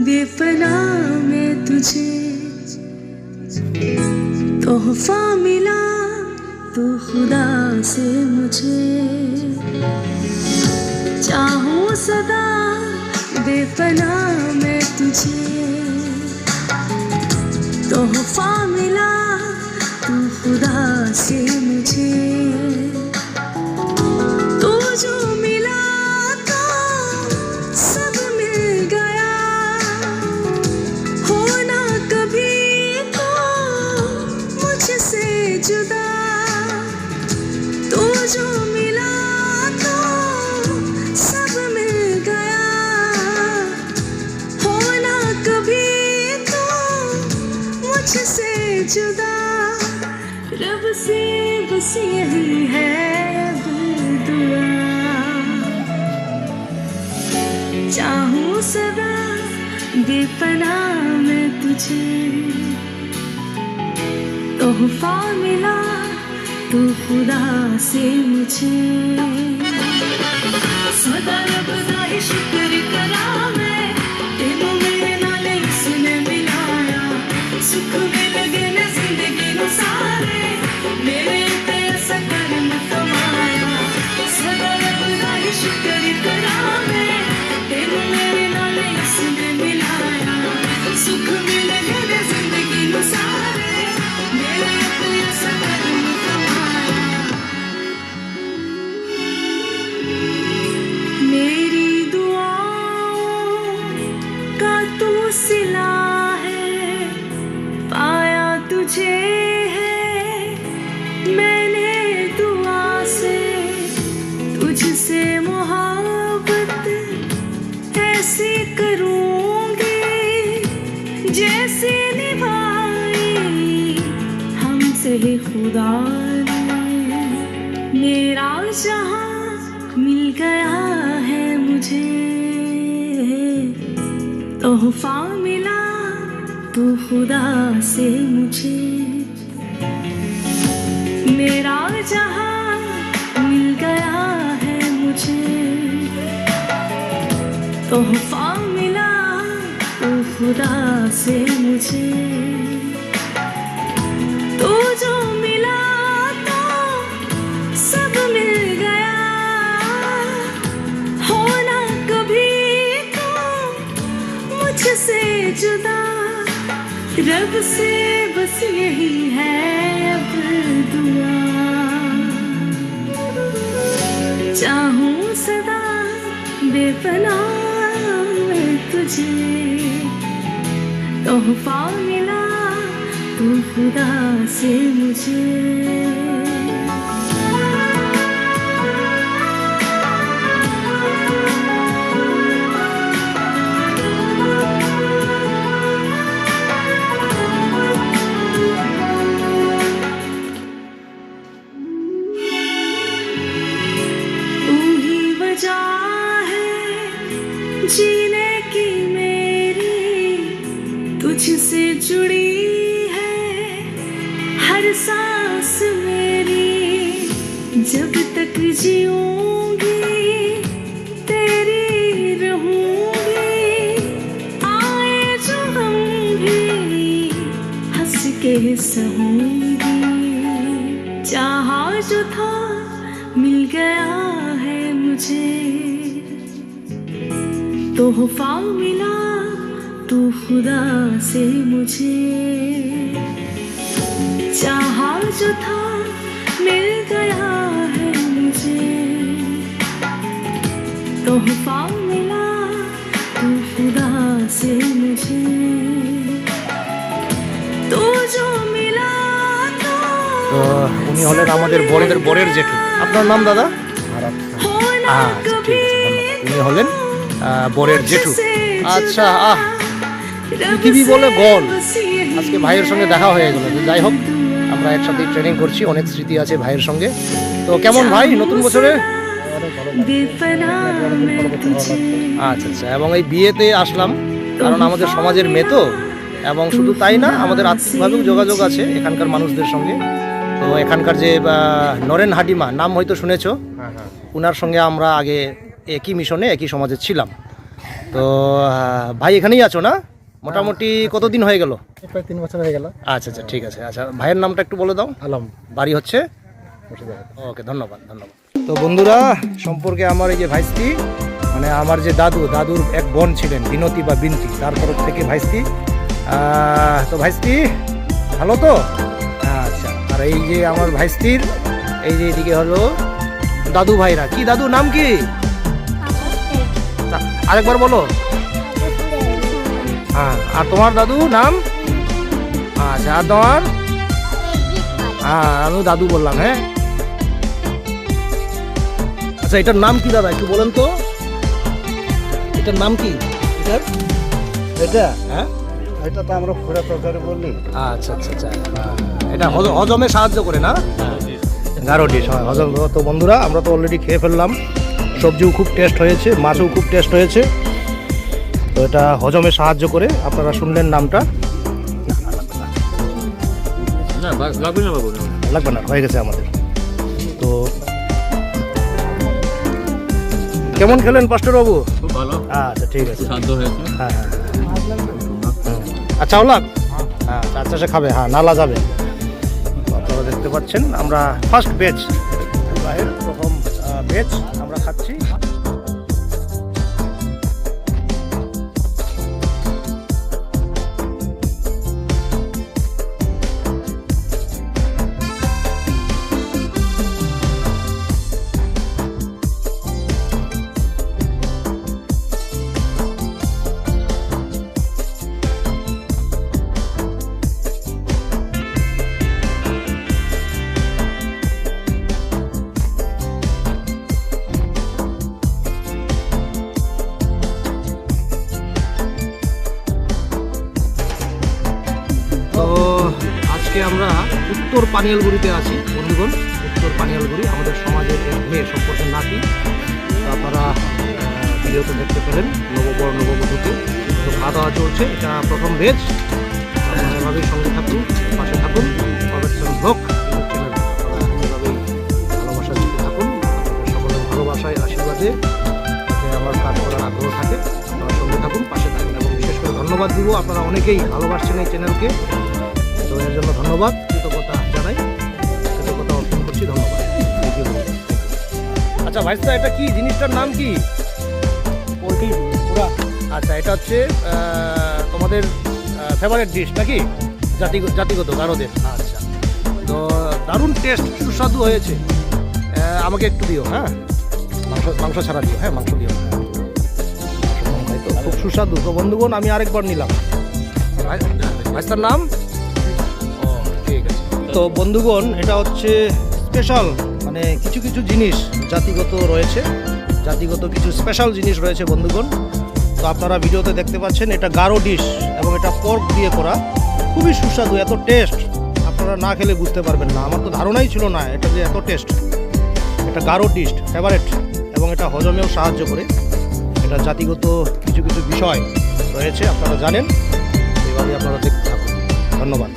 बेपना में तुझे तोहफा मिला तो खुदा से मुझे चाहूं सदा बेपना में तुझे तोहफा मिला तो खुदा से मुझे तू जो मिला तो सब मिल गया होना कभी तो मुझसे जुदा तू जो मिला तो सब मिल गया होना कभी तो मुझसे जुदा रब से बस यही है अब दुआ चाहूं सदा बेपना में तुझे तोहफा मिला तो खुदा से मुझे सदा रब दा ही शुक्र करा मैं तेनू मेरे नाल उसने मिलाया सुख में लगे न जिंदगी नु सारे मेरे ते ऐसा करम कमाया सदा रब दा ही शुक्र करा मैं तेनू मेरे नाल उसने मिलाया सुख में लगे न जिंदगी नु सारे मेरे ते ऐसा करम कमाया मेरी दुआओं का तू सिला है पाया तुझे है मैंने दुआ से तुझसे मोहब्बत ऐसी करूंगी जैसे निभाई हमसे ही खुदा ने मेरा जहां मिल गया है मुझे तोहफा मिला तो खुदा से मुझे मेरा जहां मिल गया है मुझे तोहफा मिला तो खुदा से मुझे तू जो मिला तो सब मिल गया होना कभी तो मुझसे जुदा रब से बस यही है अब दुआ चाहूं सदा बेपना में तुझे तोहफा मिला तो खुदा से मुझे जीने की मेरी तुझसे जुड़ी है हर सांस मेरी जब तक जीऊंगी तेरी रहूंगी आए जो हम भी हंस के सहूंगी चाहा जो था मिल गया है मुझे तोहफा मिला तो खुदा से मुझे चाहा जो था मिल गया है मुझे तोहफा मिला तो खुदा से मुझे तो जो मिला तो উনি হলেন আমাদের বরের জেঠু। আপনার নাম দাদা? উনি হলেন বরের জেঠু। আচ্ছা পৃথিবী বলে গল আজকে ভাইয়ের সঙ্গে দেখা হয়ে গেল। যাই হোক আমরা একসাথে ট্রেনিং করছি অনেক স্মৃতি আছে ভাইয়ের সঙ্গে। তো কেমন ভাই নতুন বছরে? আচ্ছা আচ্ছা এবং এই বিয়েতে আসলাম কারণ আমাদের সমাজের মেয়ে তো এবং শুধু তাই না আমাদের আর্থিকভাবেও যোগাযোগ আছে এখানকার মানুষদের সঙ্গে। তো এখানকার যে নরেন হাডিমা নাম হয়তো শুনেছো, ওনার সঙ্গে আমরা আগে একই মিশনে একই সমাজে ছিলাম। তো ভাই এখানেই আছো না? মোটামুটি কতদিন হয়ে গেল? প্রায় 3 বছর হয়ে গেল। আচ্ছা আচ্ছা, ঠিক আছে। আচ্ছা, ভাইয়ের নামটা একটু বলে দাও। আলম। বাড়ি হচ্ছে? ওকে, ধন্যবাদ ধন্যবাদ। তো বন্ধুরা, সম্পর্কে আমার এই যে ভাইস্তি, মানে আমার যে দাদুর এক বোন ছিলেন, বিনতি বা বিনতি, তার তরফ থেকে ভাইস্তি। তো ভাইস্তি ভালো তো? আচ্ছা, আর এই যে আমার ভাইস্তির এই যে এদিকে হলো দাদু ভাইরা। কি দাদু নাম কি? আরেকবার বলো। হ্যাঁ, আর তোমার দাদু নাম? আচ্ছা, আর তোমার? হ্যাঁ, আমি দাদু বললাম। হ্যাঁ, আচ্ছা, এটার নাম কি দাদা, একটু বলেন তো। এটার নাম কি? এটা হ্যাঁ, এটা তো আমরা পুরা তরকারি বলি। আচ্ছা আচ্ছা আচ্ছা, এটা হজমে সাহায্য করে না? গারো ডিশ হয় হজম। তো বন্ধুরা, আমরা তো অলরেডি খেয়ে ফেললাম। সবজিও খুব টেস্ট হয়েছে, মাছও খুব টেস্ট হয়েছে। তো এটা হজমে সাহায্য করে, আপনারা শুনলেন নামটা। লাগবে না, হয়ে গেছে আমাদের। তো কেমন খেলেন পাস্টর বাবু? খুব ভালো, আচ্ছা, ঠিক আছে। শান্ত হয়েছে। হ্যাঁ হ্যাঁ, আচ্ছা ওলাগ। হ্যাঁ, আচ্ছা সে খাবে। হ্যাঁ, নালা যাবে। আপনারা দেখতে পাচ্ছেন আমরা ফার্স্ট ব্যাচ, ভাইয়ের প্রথম ব্যাচ আমরা খাচ্ছি। তো আজকে আমরা উত্তর পানিয়ালগুড়িতে আছি বন্ধুগণ। উত্তর পানিয়ালগুড়ি আমাদের সমাজের এক মেয়ে সম্পর্কে নাতি। তো আপনারা ভিডিওতে দেখতে পেলেন নববর নববধূকে। তো খাওয়া দাওয়া চলছে, এটা প্রথম ভেজ। আপনারা এভাবেই সঙ্গে থাকুন, পাশে থাকুন। ব্লগ চ্যানেল আপনারা এভাবেই ভালোবাসার দিকে থাকুন। আপনাদের সকলের ভালোবাসায় আশীর্বাদে যাতে আমার কাজ করার আগ্রহ থাকে, আপনারা সঙ্গে থাকুন, পাশে থাকুন। এবং বিশেষ করে ধন্যবাদ দিব, আপনারা অনেকেই ভালোবাসছেন এই চ্যানেলকে। তো এর জন্য ধন্যবাদ, কৃতজ্ঞতা জানাই, কৃতজ্ঞতা অর্পণ করছি। ধন্যবাদ। আচ্ছা ভাইস্তা, এটা কি জিনিসটার নাম কি? পোলট্রি পুরা। আচ্ছা, এটা হচ্ছে তোমাদের ফেভারিট ডিশ নাকি? জাতিগত গারোদের। আচ্ছা, তো দারুণ টেস্ট, সুস্বাদু হয়েছে। আমাকে একটু দিও। হ্যাঁ, মাংস ছাড়া দিও। হ্যাঁ, মাংস দিও। তো খুব সুস্বাদু। তো বন্ধুগণ, আমি আরেকবার নিলাম। ভাইস্তার নাম? ও, ঠিক আছে। তো বন্ধুগণ, এটা হচ্ছে স্পেশাল, মানে কিছু কিছু জিনিস জাতিগত রয়েছে, জাতিগত কিছু স্পেশাল জিনিস রয়েছে বন্ধুগণ। তো আপনারা ভিডিওতে দেখতে পাচ্ছেন, এটা গারো ডিশ এবং এটা পর্ক দিয়ে করা। খুবই সুস্বাদু, এত টেস্ট আপনারা না খেলে বুঝতে পারবেন না। আমার তো ধারণাই ছিল না এটা যে এত টেস্ট। এটা গারো ডিশ ফেভারেট, এবং এটা হজমেও সাহায্য করে। এটা জাতিগত কিছু কিছু বিষয় রয়েছে, আপনারা জানেন। এভাবে আপনারা দেখতে থাকুন। ধন্যবাদ।